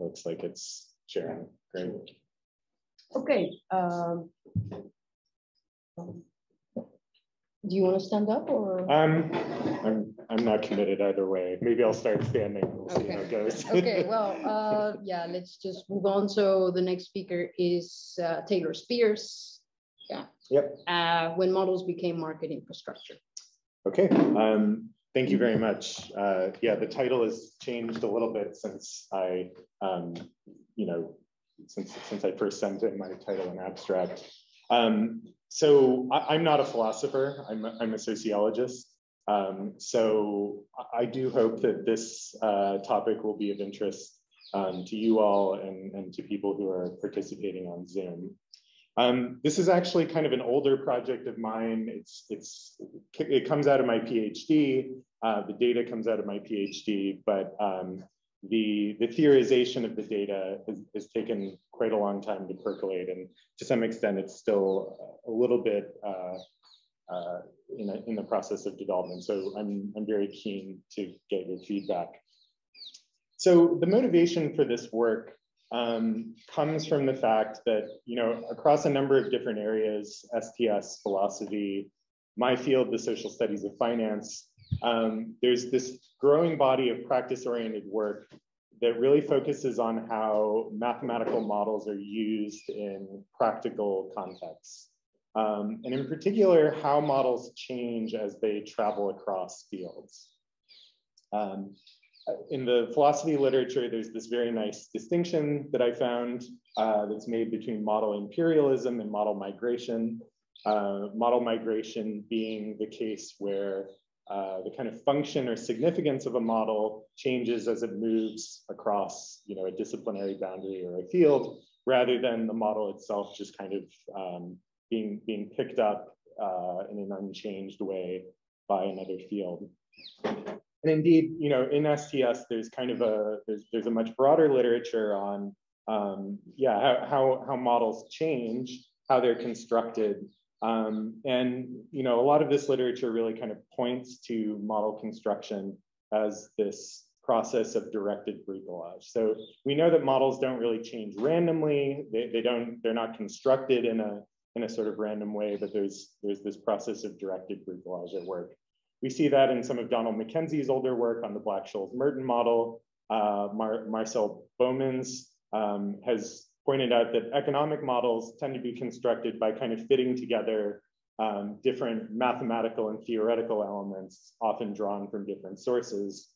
looks like it's sharing. Great. Okay. Do you want to stand up or? I'm not committed either way. Maybe I'll start standing. We'll see how it goes. Okay. Well, yeah. Let's just move on. So the next speaker is Taylor Spears. Yeah. Yep. When models became market infrastructure. Okay. Thank you very much. Yeah, the title has changed a little bit since I, since I first sent in my title and abstract. So I'm not a philosopher. I'm a sociologist. So I do hope that this topic will be of interest to you all and to people who are participating on Zoom. This is actually kind of an older project of mine. It comes out of my PhD. The data comes out of my PhD, but the theorization of the data has taken quite a long time to percolate, and to some extent, it's still a little bit in the process of development. So I'm very keen to get your feedback. So the motivation for this work comes from the fact that, across a number of different areas, STS, philosophy, my field, the social studies of finance, there's this growing body of practice-oriented work that really focuses on how mathematical models are used in practical contexts. And in particular, how models change as they travel across fields. In the philosophy literature, there's this very nice distinction that I found that's made between model imperialism and model migration. Model migration being the case where the kind of function or significance of a model changes as it moves across, a disciplinary boundary or a field, rather than the model itself just kind of being picked up in an unchanged way by another field. And indeed, in STS, there's kind of there's a much broader literature on how models change, how they're constructed. And a lot of this literature really kind of points to model construction as this process of directed bricolage. So we know that models don't really change randomly. They're not constructed in a sort of random way, but there's this process of directed bricolage at work. We see that in some of Donald Mackenzie's older work on the Black-Scholes-Merton model. Marcel Bowman's has pointed out that economic models tend to be constructed by kind of fitting together different mathematical and theoretical elements, often drawn from different sources.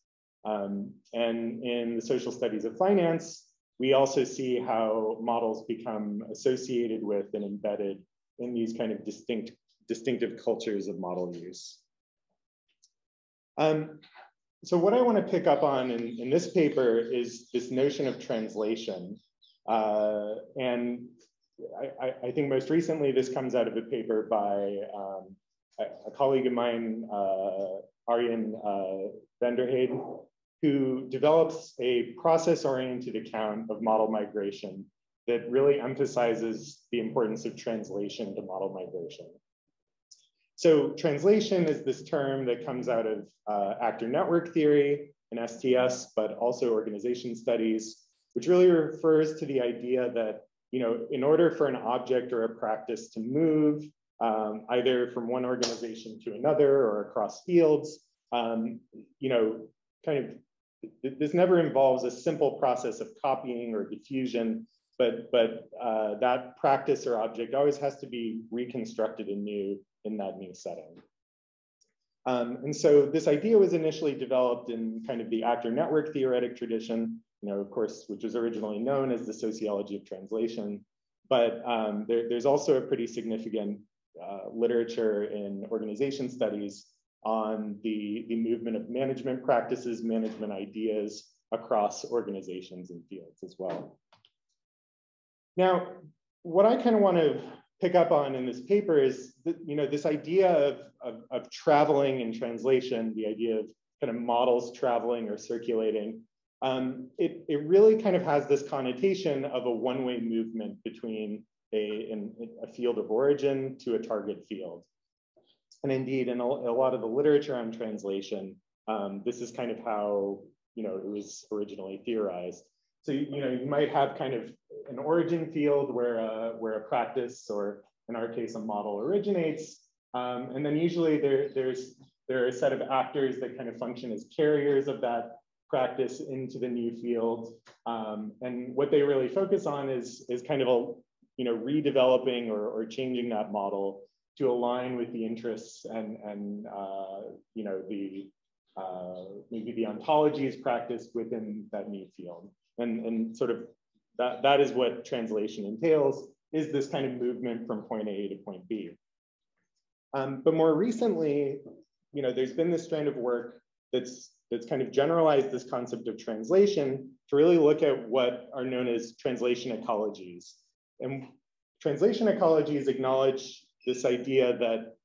And in the social studies of finance, we also see how models become associated with and embedded in these kind of distinctive cultures of model use. So what I want to pick up on in this paper is this notion of translation. And I think most recently this comes out of a paper by a colleague of mine, Arjen Vanderheiden, who develops a process-oriented account of model migration that really emphasizes the importance of translation to model migration. So translation is this term that comes out of actor network theory and STS, but also organization studies, which really refers to the idea that, in order for an object or a practice to move either from one organization to another or across fields, this never involves a simple process of copying or diffusion, but that practice or object always has to be reconstructed anew in that new setting. And so this idea was initially developed in kind of the actor network theoretic tradition, of course, which was originally known as the sociology of translation. But there's also a pretty significant literature in organization studies on the movement of management practices, management ideas across organizations and fields as well. Now, what I kind of want to pick up on in this paper is this idea of traveling in translation, the idea of kind of models traveling or circulating. It really kind of has this connotation of a one-way movement between a field of origin to a target field. And indeed, in a lot of the literature on translation, this is kind of how it was originally theorized. So, you might have kind of an origin field where a practice, or in our case, a model originates. And then usually there are a set of actors that kind of function as carriers of that practice into the new field. And what they really focus on is kind of redeveloping or changing that model to align with the interests and maybe the ontologies practiced within that new field. And sort of that is what translation entails, is this kind of movement from point A to point B. But more recently, there's been this strand of work that's kind of generalized this concept of translation to really look at what are known as translation ecologies. And translation ecologies acknowledge this idea that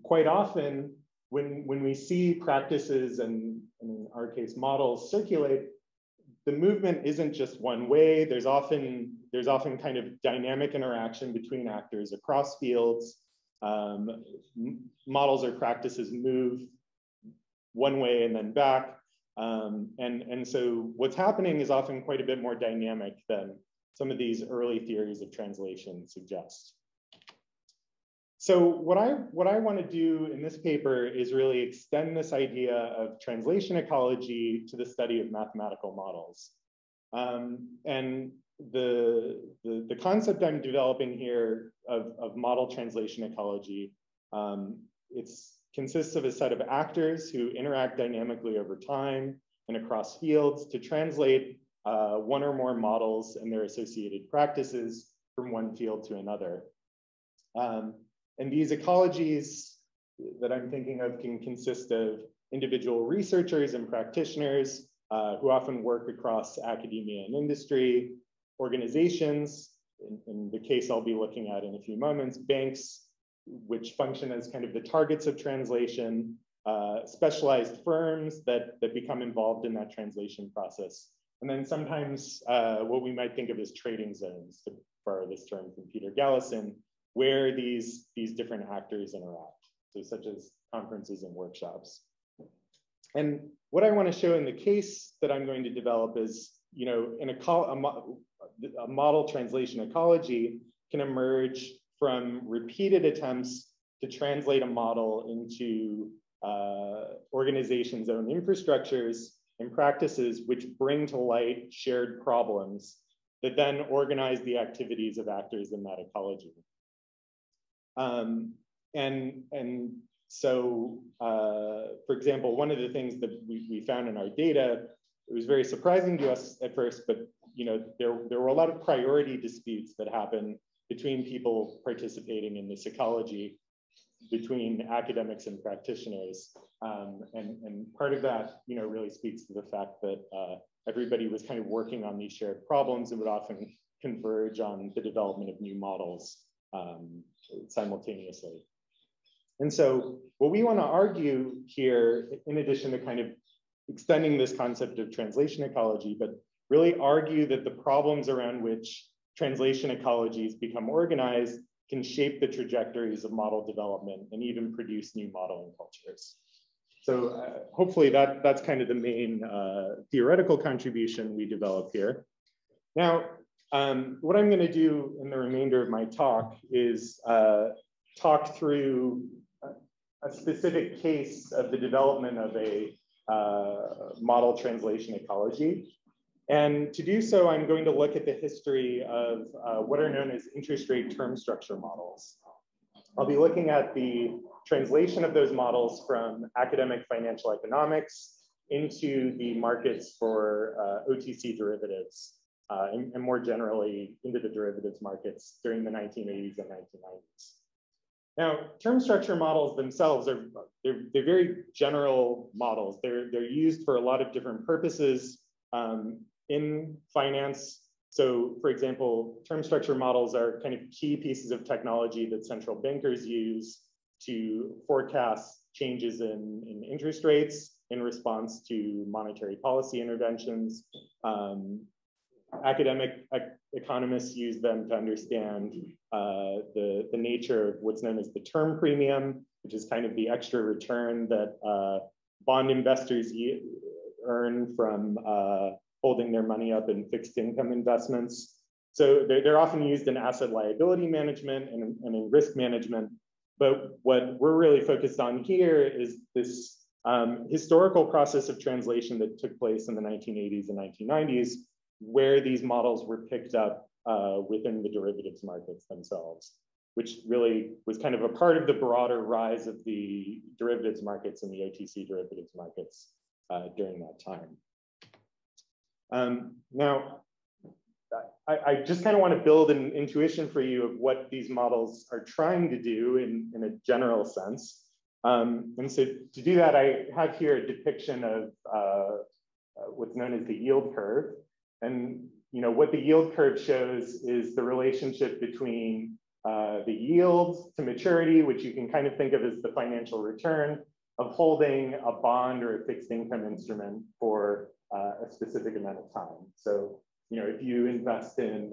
quite often when we see practices and in our case models circulate, the movement isn't just one way. There's often kind of dynamic interaction between actors across fields. Models or practices move one way and then back. And so what's happening is often quite a bit more dynamic than some of these early theories of translation suggest. So what I want to do in this paper is really extend this idea of translation ecology to the study of mathematical models. And the concept I'm developing here of model translation ecology, it consists of a set of actors who interact dynamically over time and across fields to translate one or more models and their associated practices from one field to another. And these ecologies that I'm thinking of can consist of individual researchers and practitioners who often work across academia and industry, organizations, in the case I'll be looking at in a few moments, banks, which function as kind of the targets of translation, specialized firms that become involved in that translation process. And then sometimes what we might think of as trading zones, to borrow this term from Peter Gallison, where these different actors interact, so such as conferences and workshops. And what I want to show in the case that I'm going to develop is, in a model translation ecology can emerge from repeated attempts to translate a model into organizations' own infrastructures and practices which bring to light shared problems that then organize the activities of actors in that ecology. So, for example, one of the things that we found in our data, it was very surprising to us at first, but there were a lot of priority disputes that happen between people participating in this ecology, between academics and practitioners. And part of that, really speaks to the fact that everybody was kind of working on these shared problems and would often converge on the development of new models simultaneously. And so what we want to argue here, in addition to kind of extending this concept of translation ecology, but really argue that the problems around which translation ecologies become organized can shape the trajectories of model development and even produce new modeling cultures. So hopefully that's kind of the main theoretical contribution we develop here. Now, what I'm going to do in the remainder of my talk is talk through a specific case of the development of a model translation ecology. And to do so, I'm going to look at the history of what are known as interest rate term structure models. I'll be looking at the translation of those models from academic financial economics into the markets for OTC derivatives, and more generally into the derivatives markets during the 1980s and 1990s. Now, term structure models themselves they're very general models. They're used for a lot of different purposes in finance. So, for example, term structure models are kind of key pieces of technology that central bankers use to forecast changes in interest rates in response to monetary policy interventions. Academic economists use them to understand the nature of what's known as the term premium, which is kind of the extra return that bond investors earn from holding their money up in fixed income investments. So they're often used in asset liability management and in risk management. But what we're really focused on here is this historical process of translation that took place in the 1980s and 1990s, where these models were picked up within the derivatives markets themselves, which really was kind of a part of the broader rise of the derivatives markets and the OTC derivatives markets during that time. Now, I just kind of want to build an intuition for you of what these models are trying to do in a general sense. And so to do that, I have here a depiction of what's known as the yield curve. And what the yield curve shows is the relationship between the yield to maturity, which you can kind of think of as the financial return of holding a bond or a fixed income instrument for a specific amount of time. So, if you invest in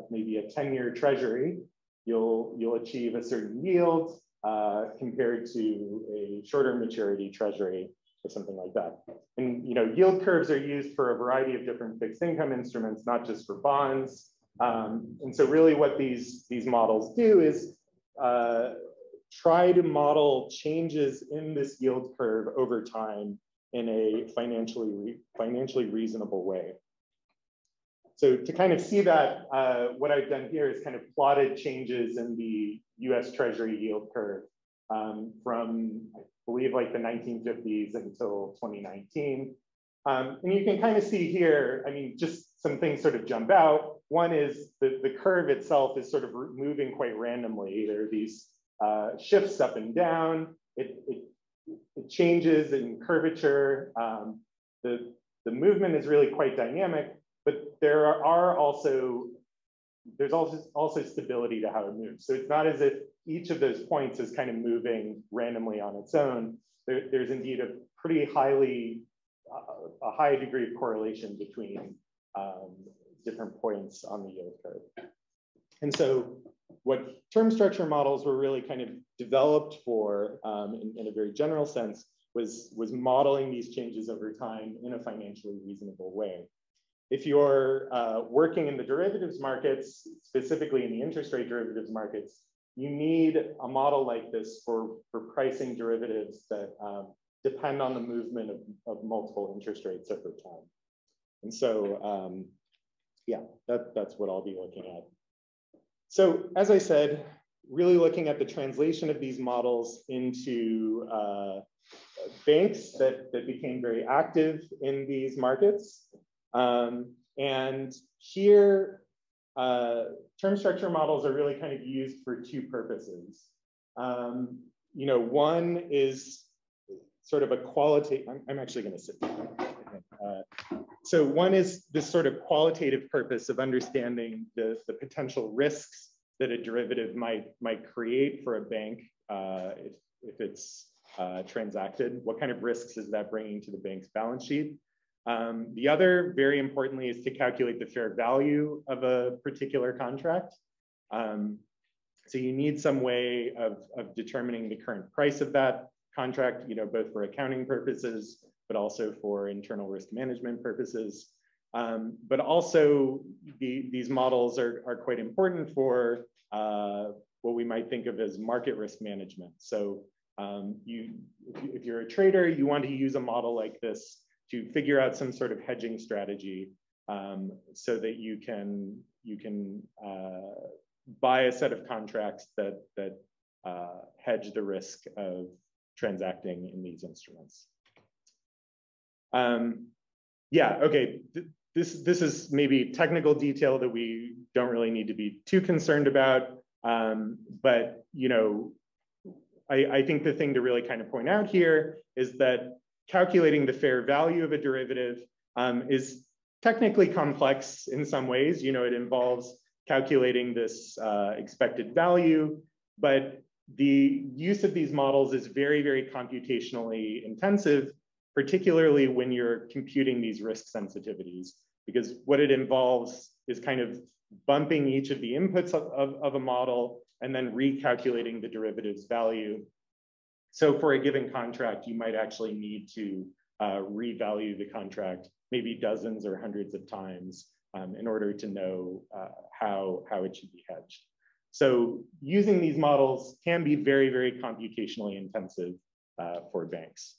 maybe a 10-year treasury, you'll achieve a certain yield compared to a shorter maturity treasury or something like that. And yield curves are used for a variety of different fixed income instruments, not just for bonds. And so really what these models do is try to model changes in this yield curve over time in a financially reasonable way. So to kind of see that, what I've done here is kind of plotted changes in the US Treasury yield curve from, I believe, like the 1950s until 2019. And you can kind of see here, I mean, just some things sort of jump out. One is the curve itself is sort of moving quite randomly. There are these shifts up and down. It changes in curvature. The movement is really quite dynamic, but there's also stability to how it moves. So it's not as if each of those points is kind of moving randomly on its own. There's indeed a pretty a high degree of correlation between different points on the yield curve. And so what term structure models were really kind of developed for in a very general sense was modeling these changes over time in a financially reasonable way. If you're working in the derivatives markets, specifically in the interest rate derivatives markets, you need a model like this for pricing derivatives that depend on the movement of multiple interest rates over time. And so, yeah, that's what I'll be looking at. So as I said, really looking at the translation of these models into banks that became very active in these markets. And here, term structure models are really kind of used for two purposes. One is sort of a qualitative, I'm actually going to sit down. So one is this sort of qualitative purpose of understanding the potential risks that a derivative might create for a bank if it's transacted. What kind of risks is that bringing to the bank's balance sheet? The other, very importantly, is to calculate the fair value of a particular contract. So you need some way of determining the current price of that contract, both for accounting purposes, but also for internal risk management purposes. But also, these models are quite important for what we might think of as market risk management. So if you're a trader, you want to use a model like this to figure out some sort of hedging strategy so that you can buy a set of contracts that hedge the risk of transacting in these instruments. Yeah, okay, this is maybe technical detail that we don't really need to be too concerned about, but I think the thing to really kind of point out here is that calculating the fair value of a derivative is technically complex in some ways. It involves calculating this expected value, but the use of these models is very, very computationally intensive, particularly when you're computing these risk sensitivities, because what it involves is kind of bumping each of the inputs of a model and then recalculating the derivative's value. So for a given contract, you might actually need to revalue the contract maybe dozens or hundreds of times in order to know how it should be hedged. So using these models can be very, very computationally intensive for banks.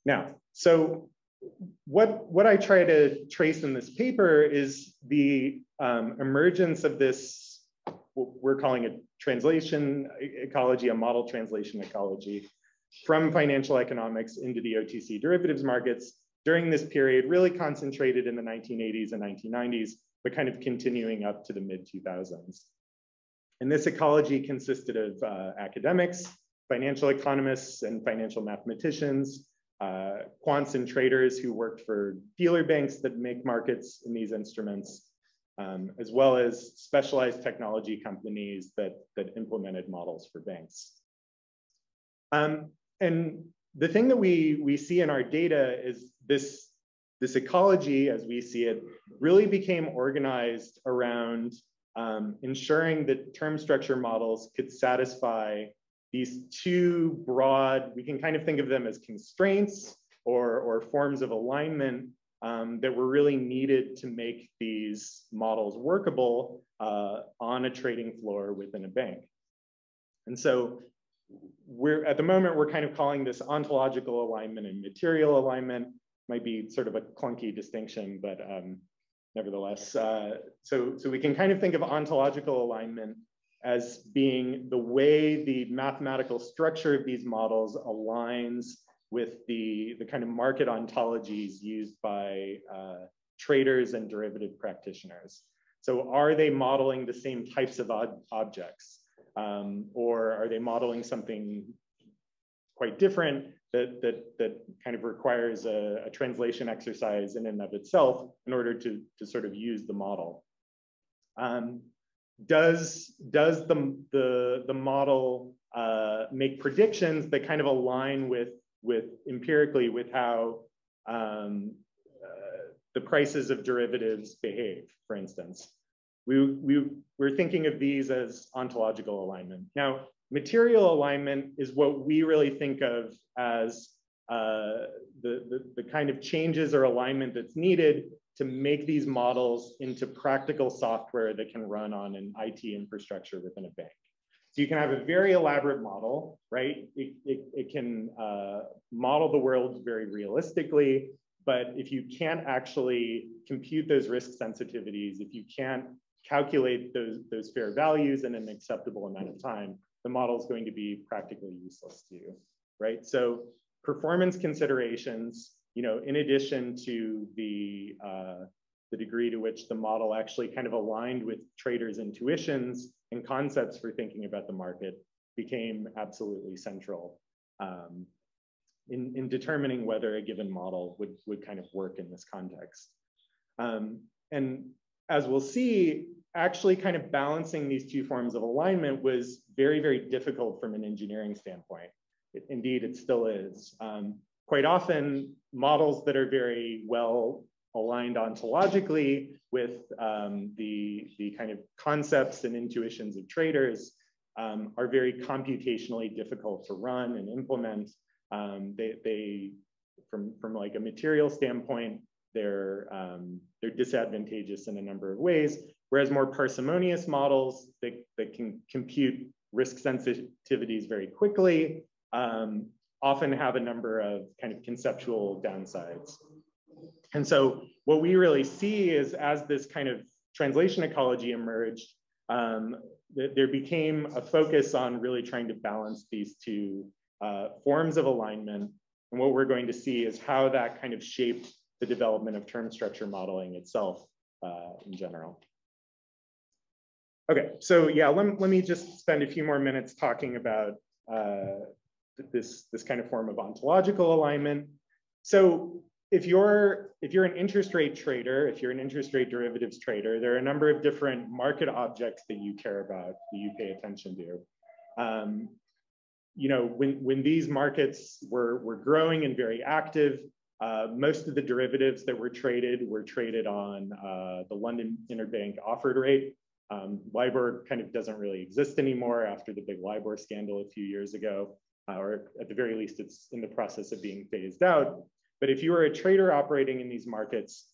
Now, so what I try to trace in this paper is the emergence of this, what we're calling a translation ecology, a model translation ecology, from financial economics into the OTC derivatives markets during this period, really concentrated in the 1980s and 1990s, but kind of continuing up to the mid-2000s. And this ecology consisted of academics, financial economists, and financial mathematicians, quants and traders who worked for dealer banks that make markets in these instruments, as well as specialized technology companies that implemented models for banks. And the thing that we see in our data is this ecology, as we see it, really became organized around ensuring that term structure models could satisfy these two broad, we can kind of think of them as constraints or forms of alignment that were really needed to make these models workable on a trading floor within a bank. And so at the moment, we're kind of calling this ontological alignment and material alignment. Might be sort of a clunky distinction, but nevertheless. So we can kind of think of ontological alignment as being the way the mathematical structure of these models aligns with the kind of market ontologies used by traders and derivative practitioners. So are they modeling the same types of objects? Or are they modeling something quite different that kind of requires a translation exercise in and of itself in order to sort of use the model? Does the model make predictions that kind of align with empirically with how the prices of derivatives behave, for instance? We're thinking of these as ontological alignment. Now, material alignment is what we really think of as the kind of changes or alignment that's needed to make these models into practical software that can run on an IT infrastructure within a bank. So you can have a very elaborate model, right? It can model the world very realistically, but if you can't actually compute those risk sensitivities, if you can't calculate those fair values in an acceptable amount of time, the model is going to be practically useless to you, right? So performance considerations, in addition to the degree to which the model actually kind of aligned with traders' intuitions and concepts for thinking about the market, became absolutely central in determining whether a given model would kind of work in this context. And as we'll see, actually kind of balancing these two forms of alignment was very, very difficult from an engineering standpoint. Indeed, it still is. Quite often, models that are very well aligned ontologically with the kind of concepts and intuitions of traders are very computationally difficult to run and implement. They from like a material standpoint, they're disadvantageous in a number of ways, whereas more parsimonious models that can compute risk sensitivities very quickly often have a number of kind of conceptual downsides. And so what we really see is, as this kind of translation ecology emerged, there became a focus on really trying to balance these two forms of alignment. And what we're going to see is how that kind of shaped the development of term structure modeling itself in general. Okay, so yeah, let me just spend a few more minutes talking about this kind of form of ontological alignment. So if you're an interest rate trader, if you're an interest rate derivatives trader, there are a number of different market objects that you care about, that you pay attention to. When these markets were growing and very active, most of the derivatives that were traded on the London Interbank Offered Rate. LIBOR kind of doesn't really exist anymore after the big LIBOR scandal a few years ago, or at the very least, it's in the process of being phased out. But if you were a trader operating in these markets,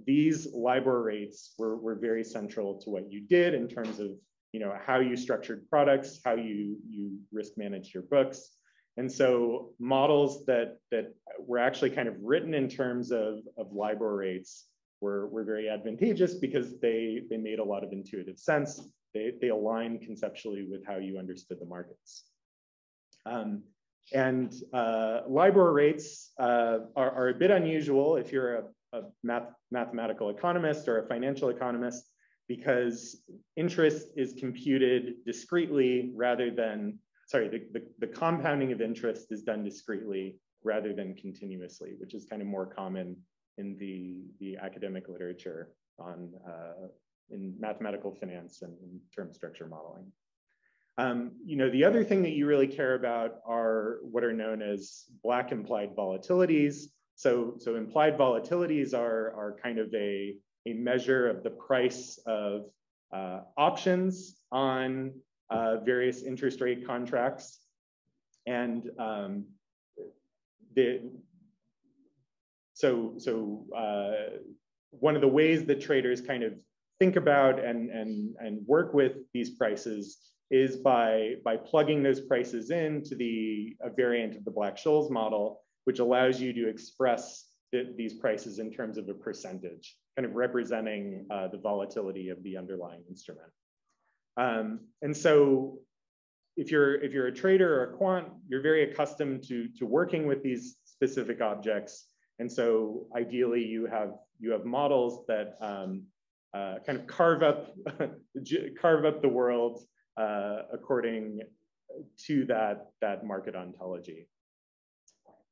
these LIBOR rates were very central to what you did in terms of how you structured products, how you risk managed your books. And so models that were actually kind of written in terms of LIBOR rates were very advantageous because they made a lot of intuitive sense. They aligned conceptually with how you understood the markets. LIBOR rates are a bit unusual if you're a mathematical economist or a financial economist, because interest is computed discretely rather than, the compounding of interest is done discretely rather than continuously, which is kind of more common in the academic literature on in mathematical finance and term structure modeling. The other thing that you really care about are what are known as black implied volatilities. So implied volatilities are kind of a measure of the price of options on various interest rate contracts. And one of the ways that traders kind of think about and work with these prices is by plugging those prices into a variant of the Black-Scholes model, which allows you to express these prices in terms of a percentage, kind of representing the volatility of the underlying instrument. And so if you're a trader or a quant, you're very accustomed to working with these specific objects. And so ideally you have models that kind of carve up the world according to that market ontology.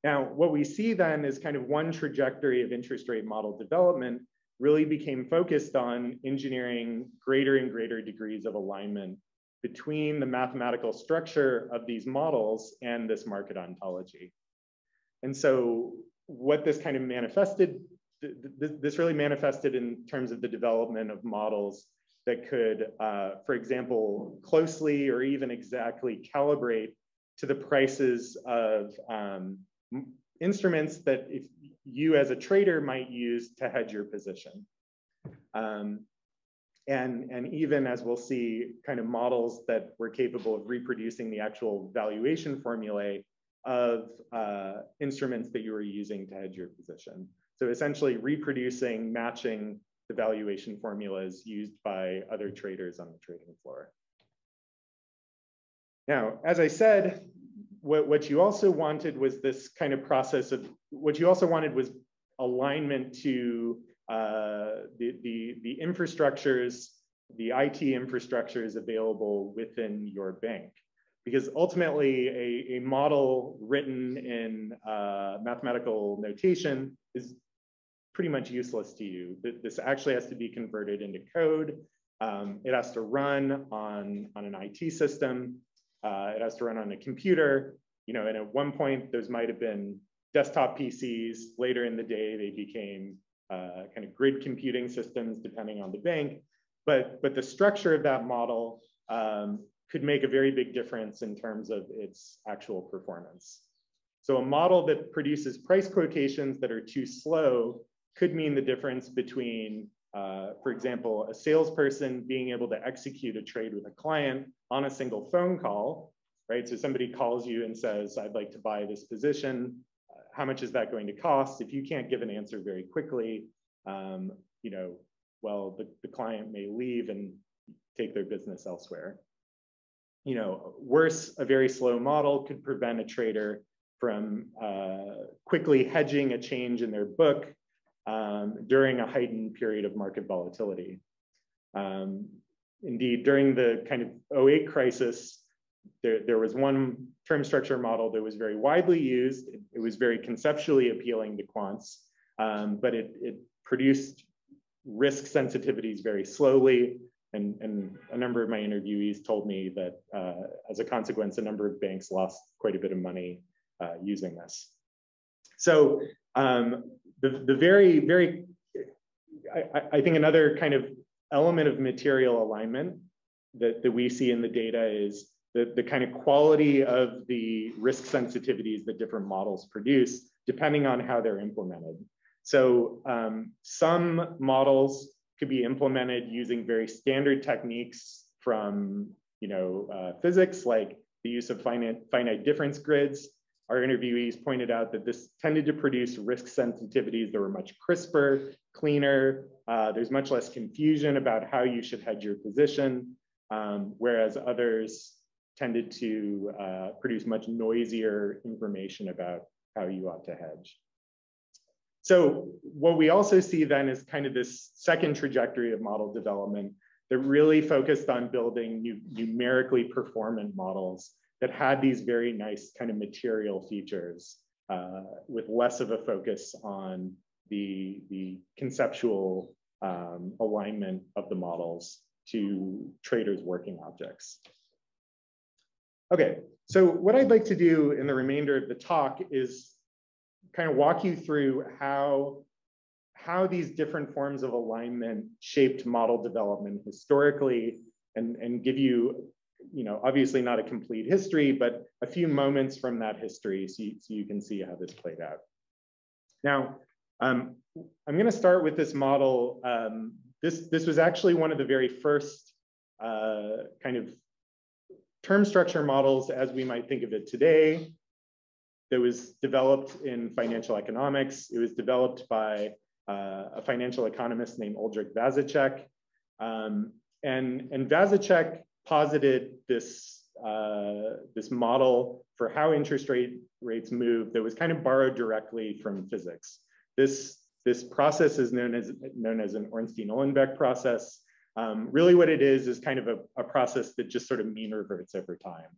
Now, what we see then is kind of one trajectory of interest rate model development really became focused on engineering greater and greater degrees of alignment between the mathematical structure of these models and this market ontology. And so what this kind of manifested, this really manifested in terms of the development of models that could, for example, closely or even exactly calibrate to the prices of instruments that if you as a trader might use to hedge your position. And even, as we'll see, kind of models that were capable of reproducing the actual valuation formulae of instruments that you were using to hedge your position. So essentially reproducing, matching the valuation formulas used by other traders on the trading floor. Now, as I said, what you also wanted was this kind of process of, what you also wanted was alignment to the infrastructures, the IT infrastructures available within your bank. Because ultimately a model written in mathematical notation is pretty much useless to you. This actually has to be converted into code. It has to run on an IT system. It has to run on a computer, and at one point those might have been desktop PCs. Later in the day, they became kind of grid computing systems, depending on the bank. But the structure of that model could make a very big difference in terms of its actual performance. So a model that produces price quotations that are too slow could mean the difference between, for example, a salesperson being able to execute a trade with a client on a single phone call, right? So somebody calls you and says, I'd like to buy this position. How much is that going to cost? If you can't give an answer very quickly, well, the client may leave and take their business elsewhere. Worse, a very slow model could prevent a trader from quickly hedging a change in their book during a heightened period of market volatility. Indeed, during the kind of 2008 crisis, there was one term structure model that was very widely used. It was very conceptually appealing to quants, but it produced risk sensitivities very slowly. And a number of my interviewees told me that as a consequence, a number of banks lost quite a bit of money using this. So the very, I think another kind of element of material alignment that we see in the data is the kind of quality of the risk sensitivities that different models produce depending on how they're implemented. So some models could be implemented using very standard techniques from physics, like the use of finite difference grids. Our interviewees pointed out that this tended to produce risk sensitivities that were much crisper, cleaner. There's much less confusion about how you should hedge your position, whereas others tended to produce much noisier information about how you ought to hedge. So what we also see then is kind of this second trajectory of model development that really focused on building numerically performant models that had these very nice kind of material features with less of a focus on the conceptual alignment of the models to traders' working objects. Okay, so what I'd like to do in the remainder of the talk is kind of walk you through how these different forms of alignment shaped model development historically, and give you, obviously not a complete history, but a few moments from that history so you can see how this played out. Now, I'm going to start with this model. This was actually one of the very first kind of term structure models as we might think of it today that was developed in financial economics. It was developed by a financial economist named Oldřich Vazeček. And Vazeček posited this model for how interest rates move that was kind of borrowed directly from physics. This process is known as an Ornstein-Uhlenbeck process. Really what it is kind of a process that just sort of mean reverts over time,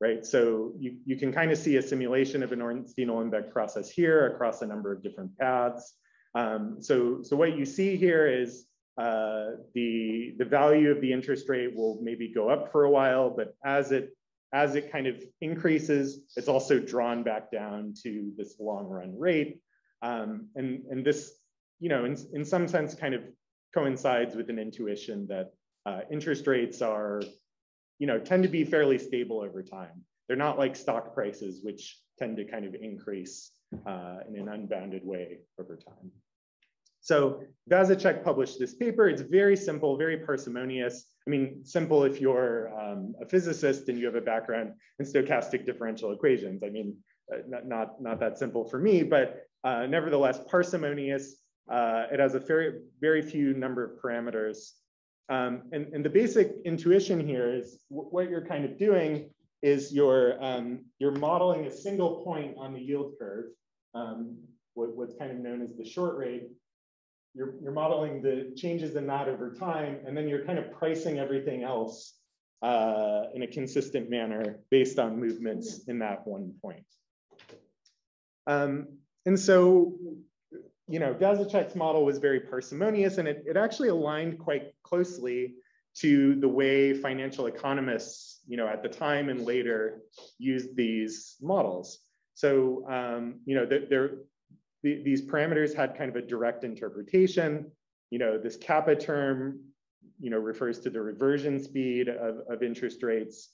right? So you can kind of see a simulation of an Ornstein-Uhlenbeck process here across a number of different paths. So what you see here is the value of the interest rate will maybe go up for a while, but as it kind of increases, it's also drawn back down to this long run rate. And this, in some sense kind of coincides with an intuition that interest rates are, tend to be fairly stable over time. They're not like stock prices, which tend to kind of increase in an unbounded way over time. So Vazeček published this paper. It's very simple, very parsimonious. I mean, simple if you're a physicist and you have a background in stochastic differential equations. I mean, not that simple for me, but nevertheless parsimonious. It has a very few number of parameters. And the basic intuition here is what you're kind of doing is you're modeling a single point on the yield curve, what's kind of known as the short rate. You're modeling the changes in that over time, and then you're kind of pricing everything else in a consistent manner based on movements in that one point. And so, Vazeček's model was very parsimonious, and it actually aligned quite closely to the way financial economists, at the time and later used these models. So, these parameters had kind of a direct interpretation. This kappa term, refers to the reversion speed of interest rates.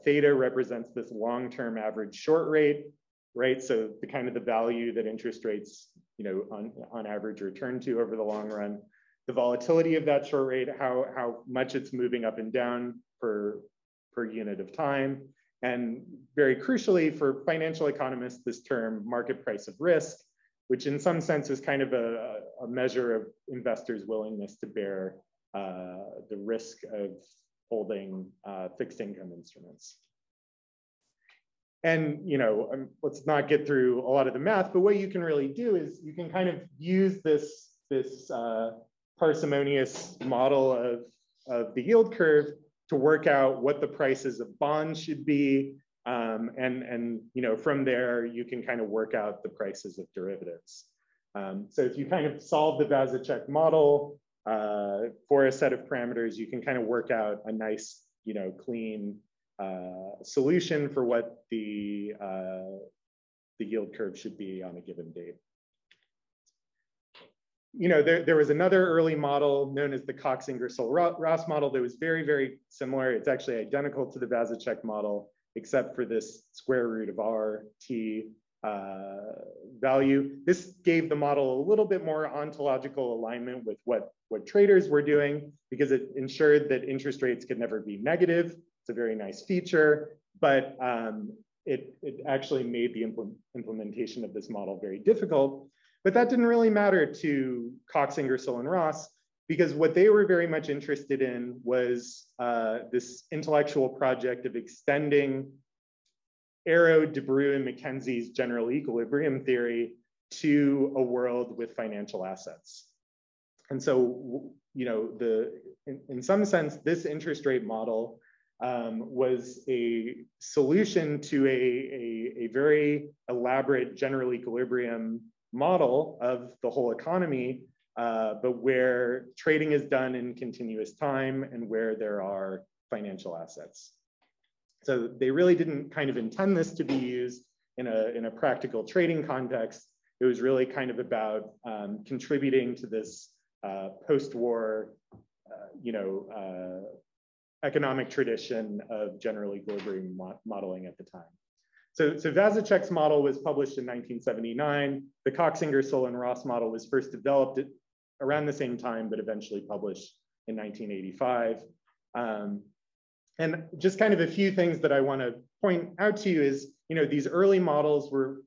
Theta represents this long-term average short rate, right? So the kind of the value that interest rates, on average return to over the long run. The volatility of that short rate, how much it's moving up and down per unit of time. And very crucially for financial economists, this term market price of risk, which in some sense is kind of a measure of investors' willingness to bear the risk of holding fixed income instruments. And let's not get through a lot of the math, but what you can really do is you can kind of use this parsimonious model of the yield curve to work out what the prices of bonds should be. And from there, you can kind of work out the prices of derivatives. So if you kind of solve the Vazeček model for a set of parameters, you can kind of work out a nice, clean solution for what the yield curve should be on a given date. There was another early model known as the Cox-Ingersoll-Ross model that was very, very similar. It's actually identical to the Vazeček model, except for this square root of R, T, value. This gave the model a little bit more ontological alignment with what traders were doing, because it ensured that interest rates could never be negative. It's a very nice feature, but it actually made the implementation of this model very difficult. But that didn't really matter to Cox, Ingersoll, and Ross, because what they were very much interested in was this intellectual project of extending Arrow, DeBrew, and McKenzie's general equilibrium theory to a world with financial assets. And so, you know, in some sense, this interest rate model was a solution to a very elaborate general equilibrium model of the whole economy, but where trading is done in continuous time and where there are financial assets. So they really didn't kind of intend this to be used in a practical trading context. It was really kind of about contributing to this post-war, economic tradition of general equilibrium modeling at the time. So Vazicek's model was published in 1979. The Cox, Ingersoll, and Ross model was first developed around the same time, but eventually published in 1985. And just kind of a few things that I want to point out to you is, you know, these early models were,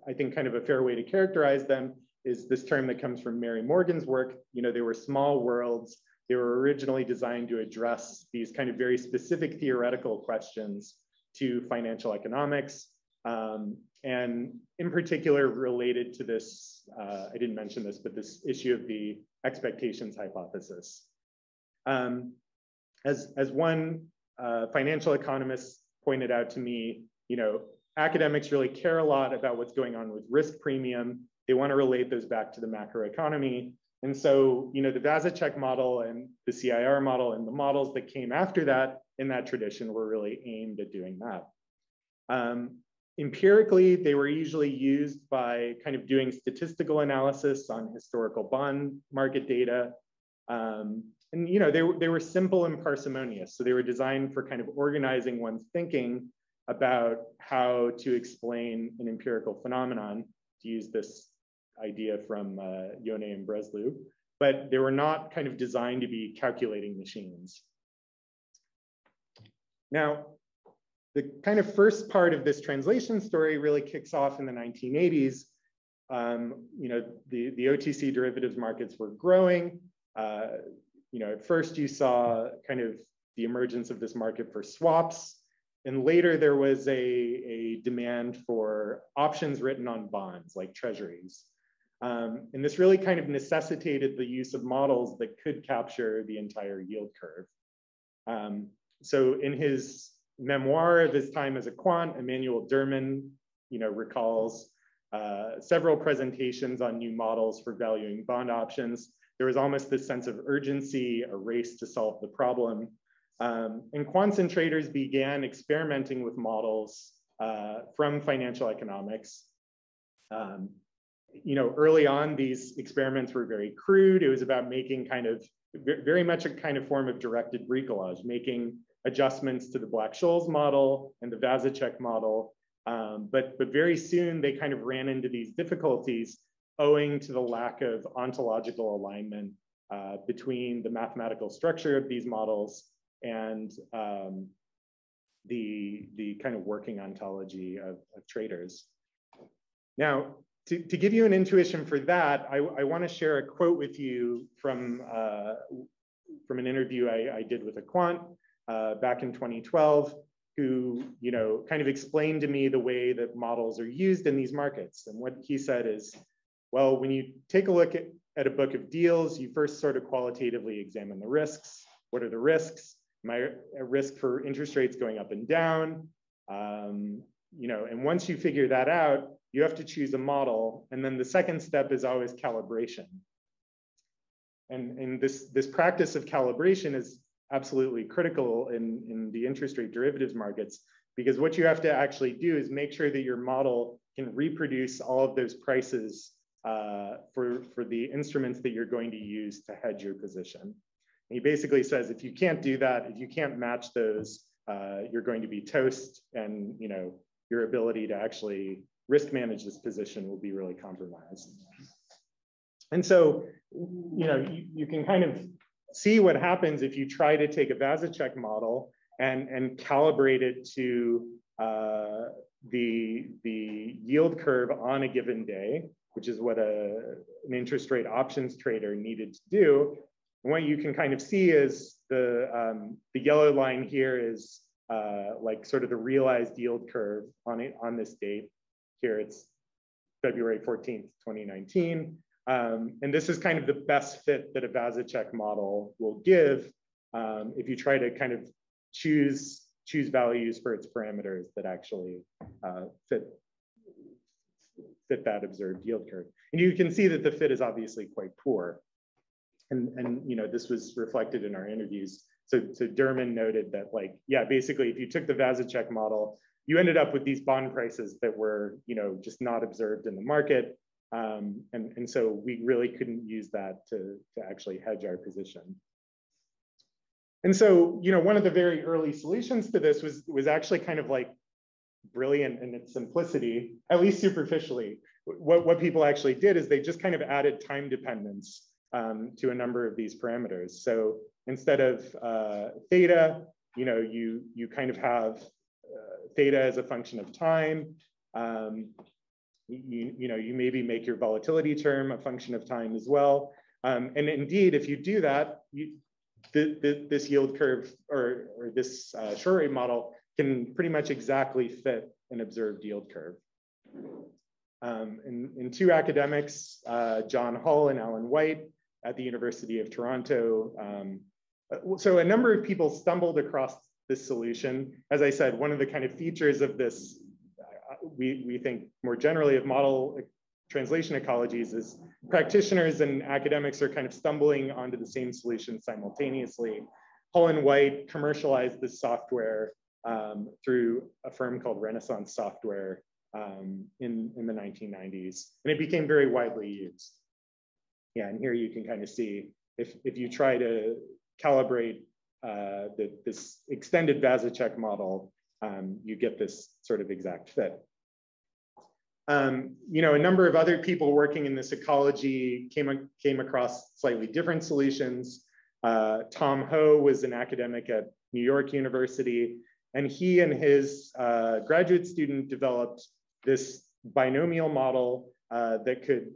I think kind of a fair way to characterize them is this term that comes from Mary Morgan's work. You know, they were small worlds. They were originally designed to address these kind of very specific theoretical questions to financial economics. And in particular related to this, I didn't mention this, but this issue of the expectations hypothesis. As one financial economist pointed out to me, you know, academics really care a lot about what's going on with risk premium. They want to relate those back to the macroeconomy. And so, you know, the Vazicek model and the CIR model and the models that came after that in that tradition were really aimed at doing that. Empirically, they were usually used by kind of doing statistical analysis on historical bond market data. And you know, they were simple and parsimonious. So they were designed for kind of organizing one's thinking about how to explain an empirical phenomenon, to use this idea from Yone and Breslau, but they were not kind of designed to be calculating machines. Now, the kind of first part of this translation story really kicks off in the 1980s. You know, the OTC derivatives markets were growing. You know, at first you saw kind of the emergence of this market for swaps. And later there was a demand for options written on bonds like treasuries. And this really kind of necessitated the use of models that could capture the entire yield curve. So in his memoir of his time as a quant, Emmanuel Derman, you know, recalls several presentations on new models for valuing bond options. There was almost this sense of urgency, a race to solve the problem. And quants and traders began experimenting with models from financial economics. You know, early on, these experiments were very crude. It was about making kind of very much a kind of form of directed bricolage, making adjustments to the Black-Scholes model and the Vazicek model. But very soon they kind of ran into these difficulties owing to the lack of ontological alignment between the mathematical structure of these models and the kind of working ontology of traders. Now, to give you an intuition for that, I want to share a quote with you from an interview I did with a quant back in 2012, who, you know, kind of explained to me the way that models are used in these markets. And what he said is, well, when you take a look at a book of deals, you first sort of qualitatively examine the risks. What are the risks? Am I at risk for interest rates going up and down? You know, and once you figure that out, you have to choose a model. And then the second step is always calibration. And this practice of calibration is absolutely critical in the interest rate derivatives markets, because what you have to actually do is make sure that your model can reproduce all of those prices for the instruments that you're going to use to hedge your position. And he basically says, if you can't do that, if you can't match those, you're going to be toast, and you know, your ability to actually risk manage this position will be really compromised. And so, you can kind of see what happens if you try to take a Vasicek model and calibrate it to the yield curve on a given day, which is what an interest rate options trader needed to do. And what you can kind of see is the yellow line here is like sort of the realized yield curve on this date. Here it's February 14th, 2019. And this is kind of the best fit that a Vasicek model will give if you try to kind of choose values for its parameters that actually fit that observed yield curve. And you can see that the fit is obviously quite poor. And this was reflected in our interviews. So Derman noted that, like, yeah, basically if you took the Vasicek model, you ended up with these bond prices that were, just not observed in the market. And so we really couldn't use that to actually hedge our position. And so, one of the very early solutions to this was actually kind of like brilliant in its simplicity, at least superficially. What people actually did is they just kind of added time dependence to a number of these parameters. So instead of theta, you kind of have theta as a function of time. You maybe make your volatility term a function of time as well. And indeed, if you do that, this yield curve or this short rate model can pretty much exactly fit an observed yield curve. And two academics, John Hull and Alan White at the University of Toronto. So a number of people stumbled across this solution. As I said, one of the kind of features of this, we think more generally of model translation ecologies, is practitioners and academics are kind of stumbling onto the same solution simultaneously. Hull and White commercialized this software through a firm called Renaissance Software in the 1990s, and it became very widely used. Yeah, and here you can kind of see if you try to calibrate this extended Vasicek model, you get this sort of exact fit. A number of other people working in this ecology came across slightly different solutions. Tom Ho was an academic at New York University, and he and his graduate student developed this binomial model that could,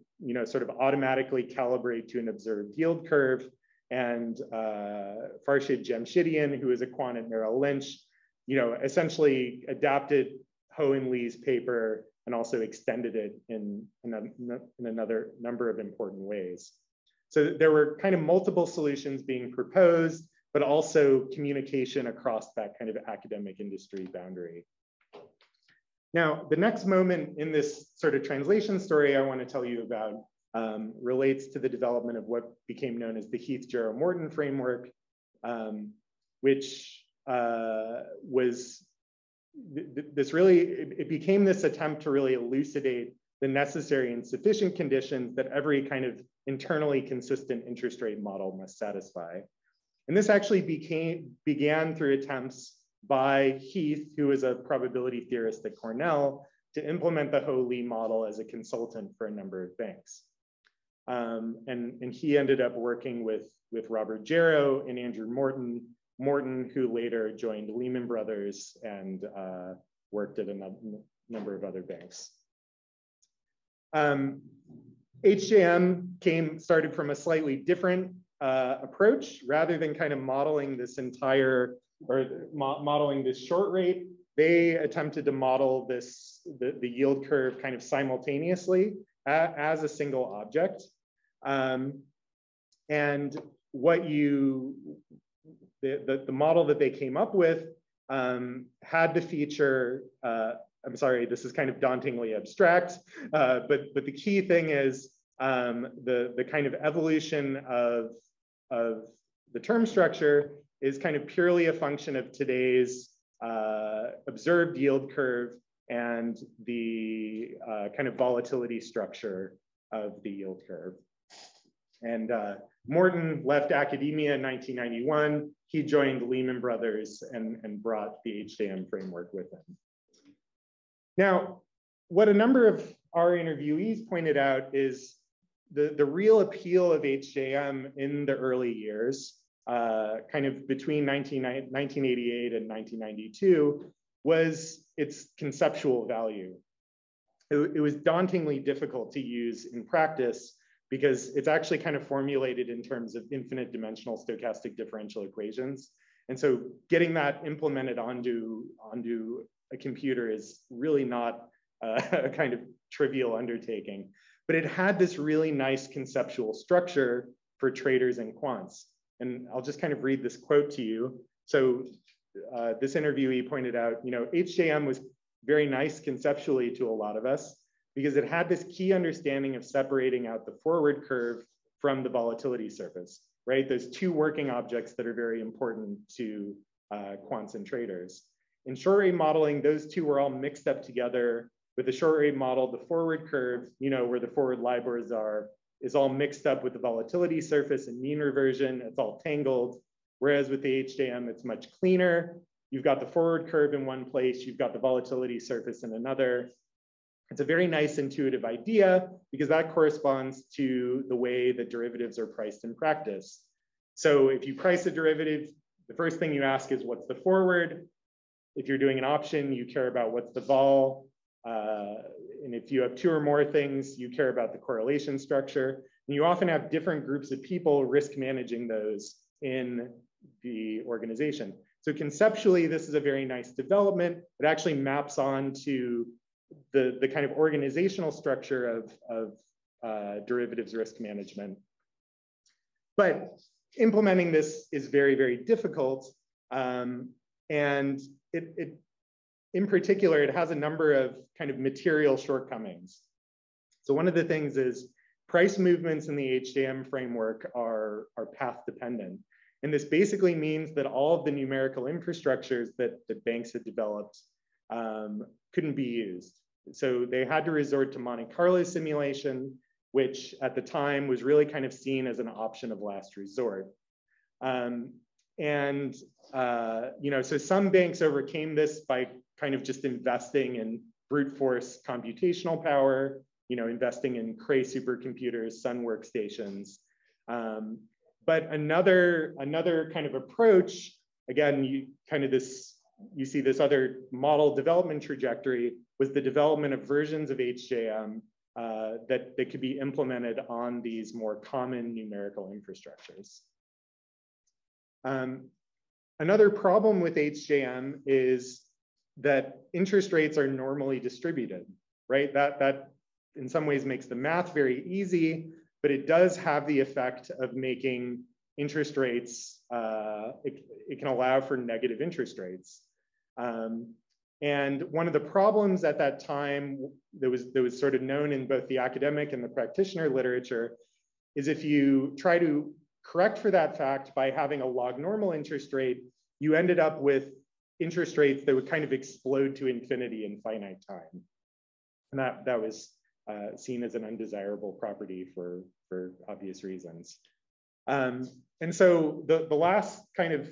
sort of automatically calibrate to an observed yield curve. And Farshid Jamshidian, who is a quant at Merrill Lynch, essentially adapted Ho and Lee's paper and also extended it in another number of important ways. So there were kind of multiple solutions being proposed, but also communication across that kind of academic industry boundary. Now, the next moment in this sort of translation story I want to tell you about relates to the development of what became known as the Heath-Jarrow-Morton framework, which was it became this attempt to really elucidate the necessary and sufficient conditions that every kind of internally consistent interest rate model must satisfy. And this actually began through attempts by Heath, who was a probability theorist at Cornell, to implement the Ho-Lee model as a consultant for a number of banks. And he ended up working with Robert Jarrow and Andrew Morton, who later joined Lehman Brothers and worked at a number of other banks. HJM started from a slightly different approach. Rather than kind of modeling this modeling this short rate, they attempted to model the yield curve kind of simultaneously as a single object. And what the model that they came up with had to feature, I'm sorry, this is kind of dauntingly abstract, but the key thing is the kind of evolution of the term structure is kind of purely a function of today's observed yield curve and the kind of volatility structure of the yield curve. And Morton left academia in 1991. He joined Lehman Brothers and brought the HJM framework with him. Now, what a number of our interviewees pointed out is the real appeal of HJM in the early years, kind of between 1988 and 1992, was its conceptual value. It was dauntingly difficult to use in practice because it's actually kind of formulated in terms of infinite dimensional stochastic differential equations. And so getting that implemented onto a computer is really not a kind of trivial undertaking, but it had this really nice conceptual structure for traders and quants. And I'll just kind of read this quote to you. So this interviewee pointed out, HJM was very nice conceptually to a lot of us because it had this key understanding of separating out the forward curve from the volatility surface, right? Those two working objects that are very important to quants and traders. In short rate modeling, those two were all mixed up together. With the short rate model, the forward curve, where the forward LIBORs are, is all mixed up with the volatility surface and mean reversion. It's all tangled. Whereas with the HJM, it's much cleaner. You've got the forward curve in one place, you've got the volatility surface in another. It's a very nice intuitive idea because that corresponds to the way that derivatives are priced in practice. So if you price a derivative, the first thing you ask is what's the forward? If you're doing an option, you care about what's the vol. And if you have two or more things, you care about the correlation structure. And you often have different groups of people risk managing those in the organization. So conceptually, this is a very nice development. It actually maps on to the kind of organizational structure of derivatives risk management. But implementing this is very, very difficult. And in particular, it has a number of kind of material shortcomings. So one of the things is price movements in the HJM framework are path dependent. And this basically means that all of the numerical infrastructures that banks had developed couldn't be used. So they had to resort to Monte Carlo simulation, which at the time was really kind of seen as an option of last resort. So some banks overcame this by kind of just investing in brute force computational power, investing in Cray supercomputers, Sun workstations. But another kind of approach, again, you see this other model development trajectory, was the development of versions of HJM that could be implemented on these more common numerical infrastructures. Another problem with HJM is that interest rates are normally distributed, right? That in some ways makes the math very easy, but it does have the effect of making interest rates, it can allow for negative interest rates. And one of the problems at that time that was sort of known in both the academic and the practitioner literature is if you try to correct for that fact by having a log normal interest rate, you ended up with interest rates that would kind of explode to infinity in finite time. And that was seen as an undesirable property for obvious reasons. And so the last kind of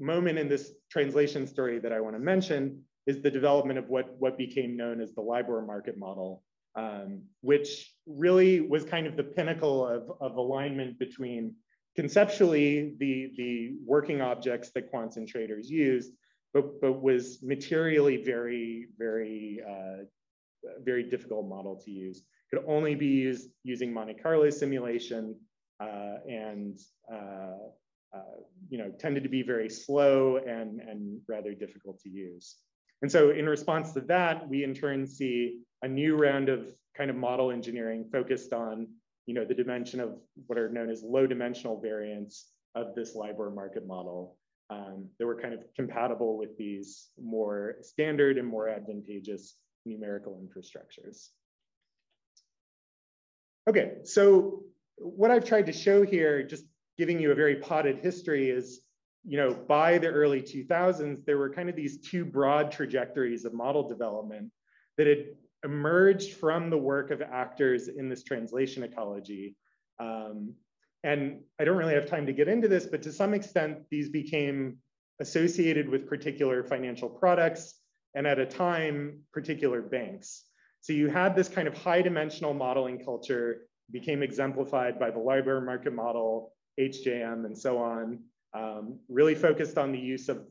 moment in this translation story that I want to mention is the development of what became known as the LIBOR market model, which really was kind of the pinnacle of alignment between conceptually the working objects that quants and traders used, but was materially very, very, very difficult model to use. Could only be used using Monte Carlo simulation and tended to be very slow and rather difficult to use. And so in response to that, we in turn see a new round of kind of model engineering focused on the dimension of what are known as low dimensional variants of this LIBOR market model that were kind of compatible with these more standard and more advantageous numerical infrastructures. Okay, so what I've tried to show here, just giving you a very potted history, is by the early 2000s, there were kind of these two broad trajectories of model development that had emerged from the work of actors in this translation ecology. And I don't really have time to get into this, but to some extent, these became associated with particular financial products. and at a time, particular banks. So you had this kind of high dimensional modeling culture, became exemplified by the library market model, HJM, and so on, really focused on the use of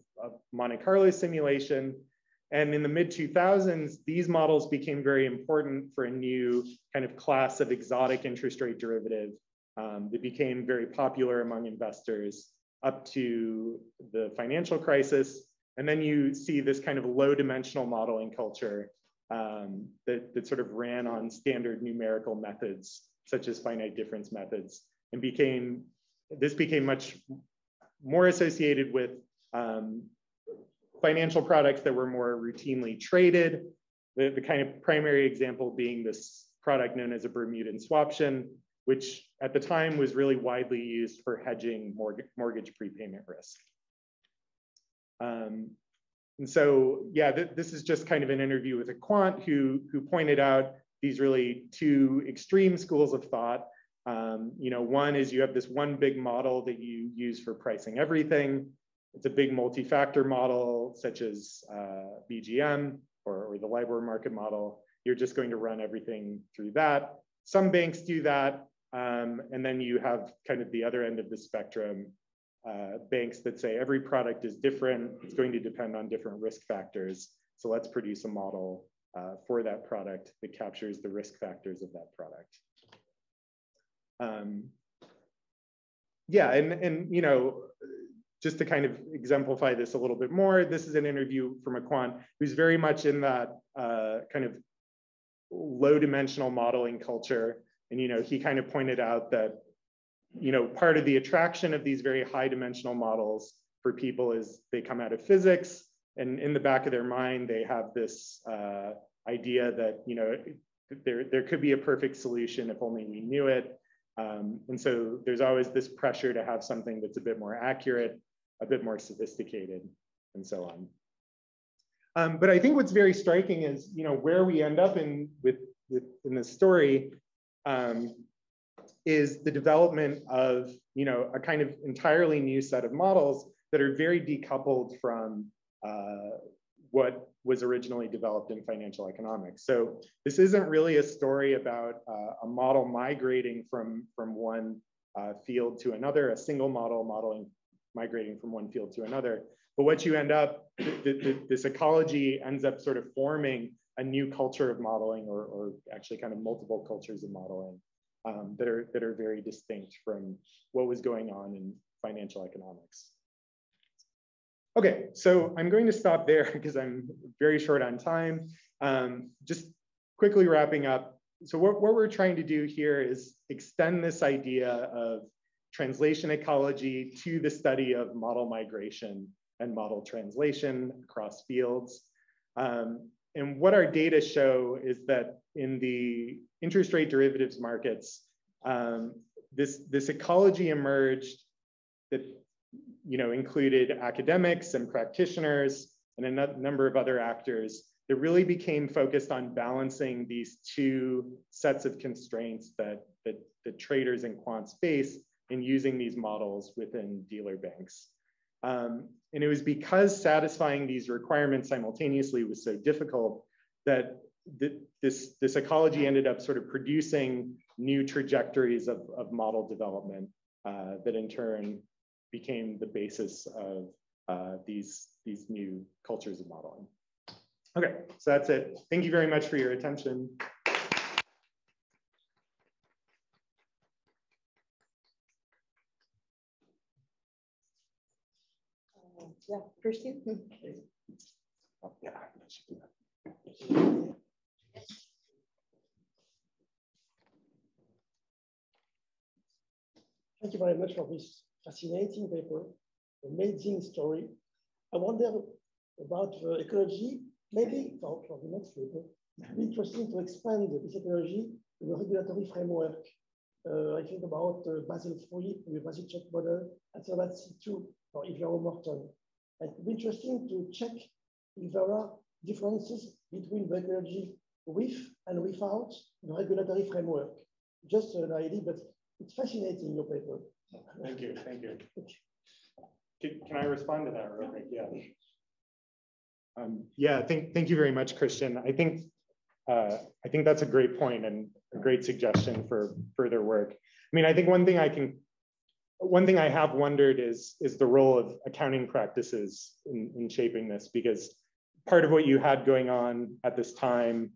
Monte Carlo simulation. And in the mid-2000s, these models became very important for a new kind of class of exotic interest rate derivative that became very popular among investors up to the financial crisis. And then you see this kind of low dimensional modeling culture that sort of ran on standard numerical methods, such as finite difference methods, and this became much more associated with financial products that were more routinely traded. The kind of primary example being this product known as a Bermudan swaption, which at the time was really widely used for hedging mortgage prepayment risk. And so, yeah, this is just kind of an interview with a quant who pointed out these really two extreme schools of thought. One is you have this one big model that you use for pricing everything. It's a big multi-factor model, such as BGM or the LIBOR market model. You're just going to run everything through that. Some banks do that. And then you have kind of the other end of the spectrum, banks that say every product is different. It's going to depend on different risk factors. So let's produce a model for that product that captures the risk factors of that product. Just to kind of exemplify this a little bit more, this is an interview from a quant who's very much in that kind of low dimensional modeling culture. And, he kind of pointed out that, part of the attraction of these very high dimensional models for people is they come out of physics, and in the back of their mind, they have this idea that, there could be a perfect solution if only we knew it. And so there's always this pressure to have something that's a bit more accurate, a bit more sophisticated, and so on. But I think what's very striking is, where we end up in this story is the development of, a kind of entirely new set of models that are very decoupled from what was originally developed in financial economics. So this isn't really a story about a model migrating from one field to another, a single model migrating from one field to another. But what you end up, this ecology ends up sort of forming a new culture of modeling, or actually kind of multiple cultures of modeling that are very distinct from what was going on in financial economics. Okay, so I'm going to stop there because I'm very short on time. Just quickly wrapping up. So what we're trying to do here is extend this idea of translation ecology to the study of model migration and model translation across fields. And what our data show is that in the interest rate derivatives markets, this ecology emerged that included academics and practitioners and a number of other actors that really became focused on balancing these two sets of constraints that traders and quants face in using these models within dealer banks. And it was because satisfying these requirements simultaneously was so difficult that this ecology ended up sort of producing new trajectories of model development that in turn became the basis of these new cultures of modeling. Okay, so that's it. Thank you very much for your attention. Yeah, Christian. Oh, yeah. Thank you very much for this fascinating paper, amazing story. I wonder about ecology. Maybe for the next paper, it would be interesting to expand this ecology to the regulatory framework. I think about Basel III, the Basel check model, and so that's C2 for Ivero Morton. It would be interesting to check if there are differences between the ecology with and without the regulatory framework. Just an idea, but it's fascinating, your paper. Thank you, thank you. Can I respond to that real quick? Yeah. Yeah, thank you very much, Christian. I think that's a great point and a great suggestion for further work. I mean, I think one thing I have wondered is the role of accounting practices in shaping this, because part of what you had going on at this time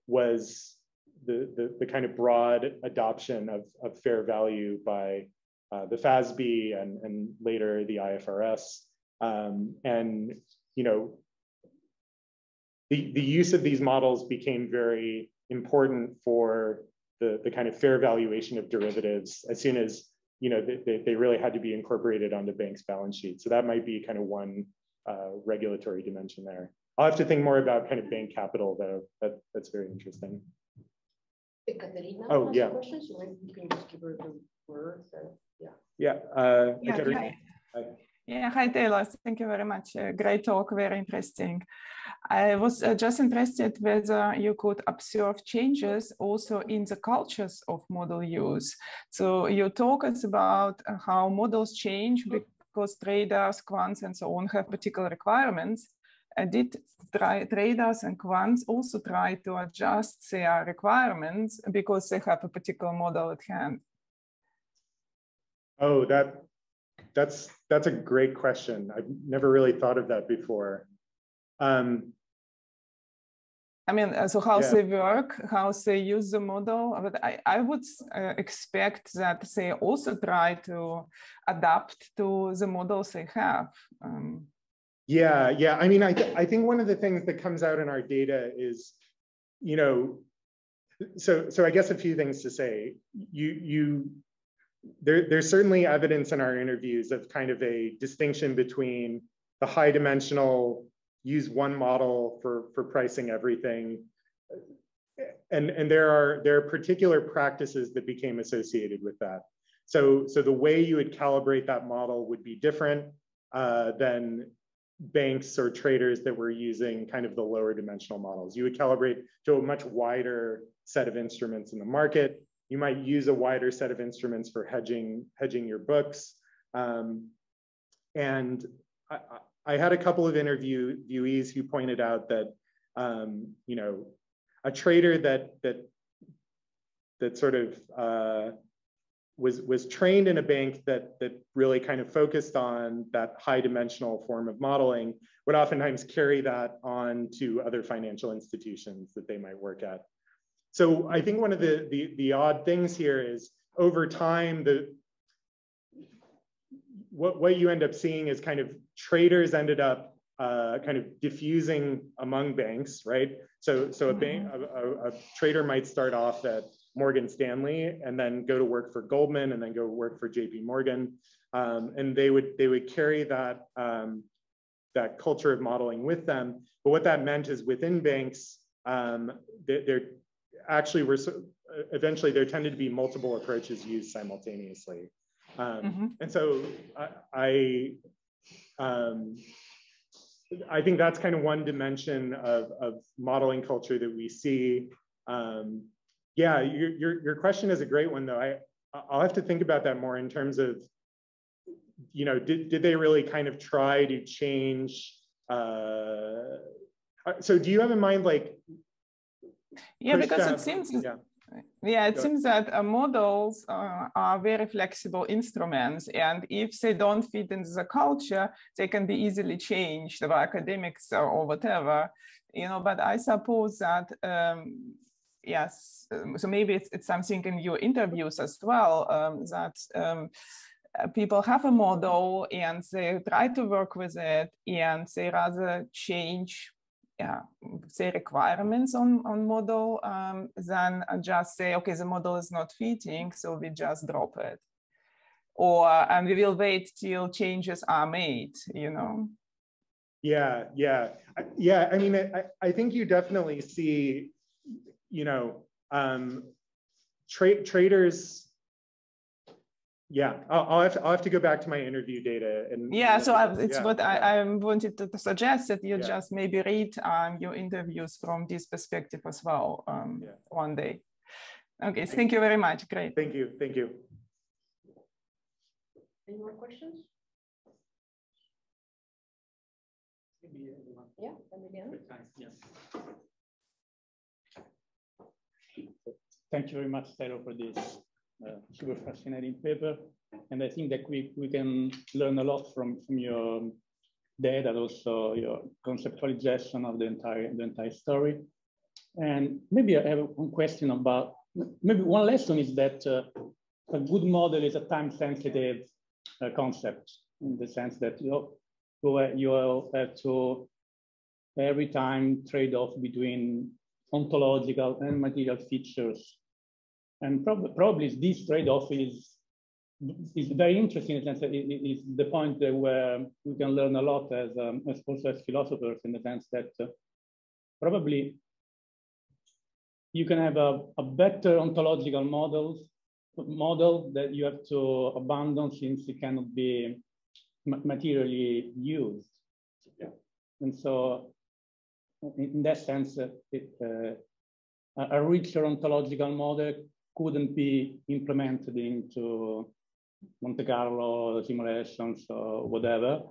was the kind of broad adoption of fair value by the FASB and later the IFRS. And, you know, the use of these models became very important for the kind of fair valuation of derivatives as soon as, you know, they really had to be incorporated onto banks' balance sheets. So that might be kind of one regulatory dimension there. I'll have to think more about kind of bank capital, though. That's very interesting. Katerina, oh, yeah. Questions? So you can just give her the word. Yeah. Hi, Taylor. Thank you very much. Great talk, very interesting. I was just interested whether you could observe changes also in the cultures of model use. So you talk us about how models change because traders, quants, and so on have particular requirements. Did traders and quants also try to adjust their requirements because they have a particular model at hand? Oh, that's a great question. I've never really thought of that before. I mean, so how they work, how they use the model. But I would expect that they also try to adapt to the models they have. Yeah. I mean, I think one of the things that comes out in our data is, you know, so I guess a few things to say. There's certainly evidence in our interviews of kind of a distinction between the high dimensional use one model for pricing everything, and there are particular practices that became associated with that. So the way you would calibrate that model would be different than banks or traders that were using kind of the lower dimensional models. You would calibrate to a much wider set of instruments in the market. You might use a wider set of instruments for hedging your books. And I had a couple of interviewees who pointed out that, you know, a trader that sort of was trained in a bank that really kind of focused on that high dimensional form of modeling would oftentimes carry that on to other financial institutions that they might work at. So I think one of the odd things here is over time, what you end up seeing is kind of traders ended up kind of diffusing among banks, right? So a trader might start off at Morgan Stanley and then go to work for Goldman and then go work for JP Morgan, and they would carry that that culture of modeling with them. But what that meant is within banks, eventually there tended to be multiple approaches used simultaneously. And so I think that's kind of one dimension of modeling culture that we see. Yeah, your question is a great one, though. I'll have to think about that more in terms of, you know, did they really kind of try to change? So do you have in mind, like, yeah, because it seems, it seems that models are very flexible instruments, and if they don't fit into the culture, they can be easily changed by academics or whatever, you know. But I suppose that yes, so maybe it's something in your interviews as well, that people have a model and they try to work with it, and they rather change say requirements on model than just say, okay, the model is not fitting, so we just drop it, or and we will wait till changes are made, you know. Yeah. I mean, I think you definitely see, you know, traders. Yeah, I'll have to go back to my interview data. And so it's what I wanted to suggest, that you just maybe read your interviews from this perspective as well one day. Okay, thank you very much. Great. Thank you. Any more questions? Yeah, Emiliano. Yes. Thank you very much, Taylor, for this super fascinating paper. And I think that we can learn a lot from your data and also your conceptualization of the entire story. And maybe I have one question about, maybe one lesson is that a good model is a time-sensitive concept, in the sense that you have to every time trade off between ontological and material features. And probably this trade-off is very interesting in the sense that it is the point where we can learn a lot as also as philosophers, in the sense that probably you can have a better ontological model that you have to abandon since it cannot be materially used. Yeah. And so in that sense, a richer ontological model couldn't be implemented into Monte Carlo simulations or whatever.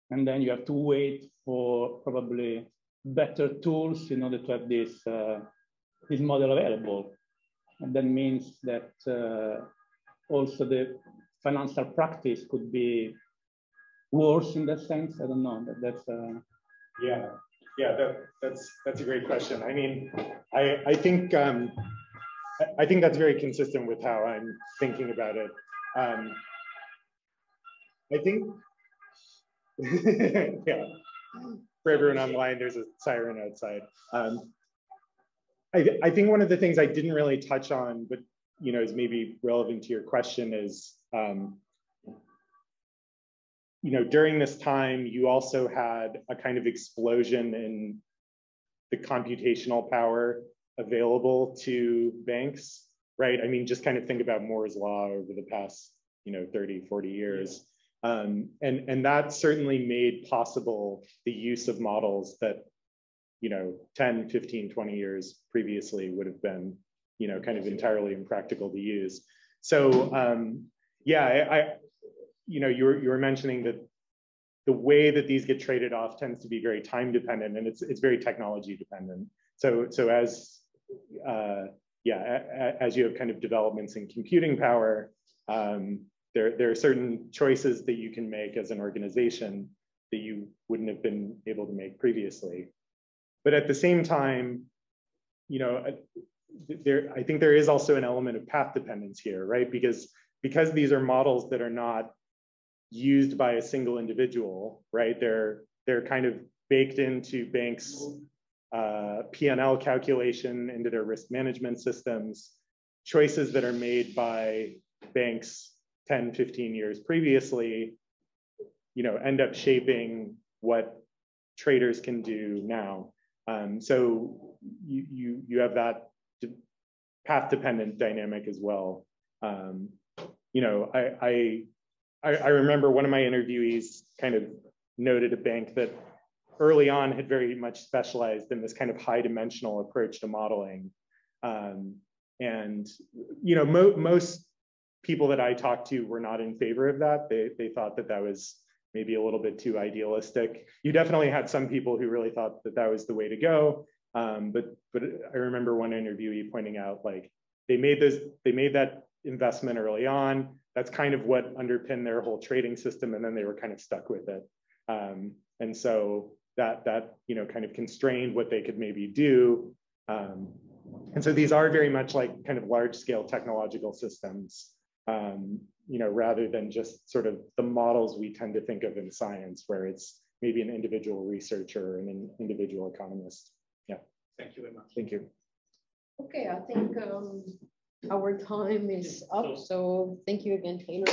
And then you have to wait for probably better tools in order to have this model available. And that means that also the financial practice could be worse in that sense. I don't know, but that's that's a great question. I mean, I think that's very consistent with how I'm thinking about it. I think, yeah, for everyone online, there's a siren outside. I think one of the things I didn't really touch on, but is maybe relevant to your question is, during this time, you also had a kind of explosion in the computational power available to banks, right? I mean, just kind of think about Moore's law over the past, 30, 40 years. And that certainly made possible the use of models that, 10, 15, 20 years previously would have been, kind of entirely impractical to use. So, you were mentioning that the way that these get traded off tends to be very time dependent, and it's very technology dependent. So as you have kind of developments in computing power, there are certain choices that you can make as an organization that you wouldn't have been able to make previously. But at the same time, I think there is also an element of path dependence here, right? Because these are models that are not used by a single individual, right? They're kind of baked into banks' P&L calculation, into their risk management systems. Choices that are made by banks 10, 15 years previously, end up shaping what traders can do now. So you have that path dependent dynamic as well. I remember one of my interviewees kind of noted a bank that early on had very much specialized in this kind of high dimensional approach to modeling. Most people that I talked to were not in favor of that. They thought that was maybe a little bit too idealistic. You definitely had some people who really thought that was the way to go. But I remember one interviewee pointing out, like, they made that investment early on. That's kind of what underpinned their whole trading system, and then they were kind of stuck with it. And so that kind of constrained what they could maybe do. And so these are very much like kind of large scale technological systems, rather than just sort of the models we tend to think of in science, where it's maybe an individual researcher and an individual economist. Yeah. Thank you very much. Thank you. Okay, I think our time is up. So thank you again, Taylor.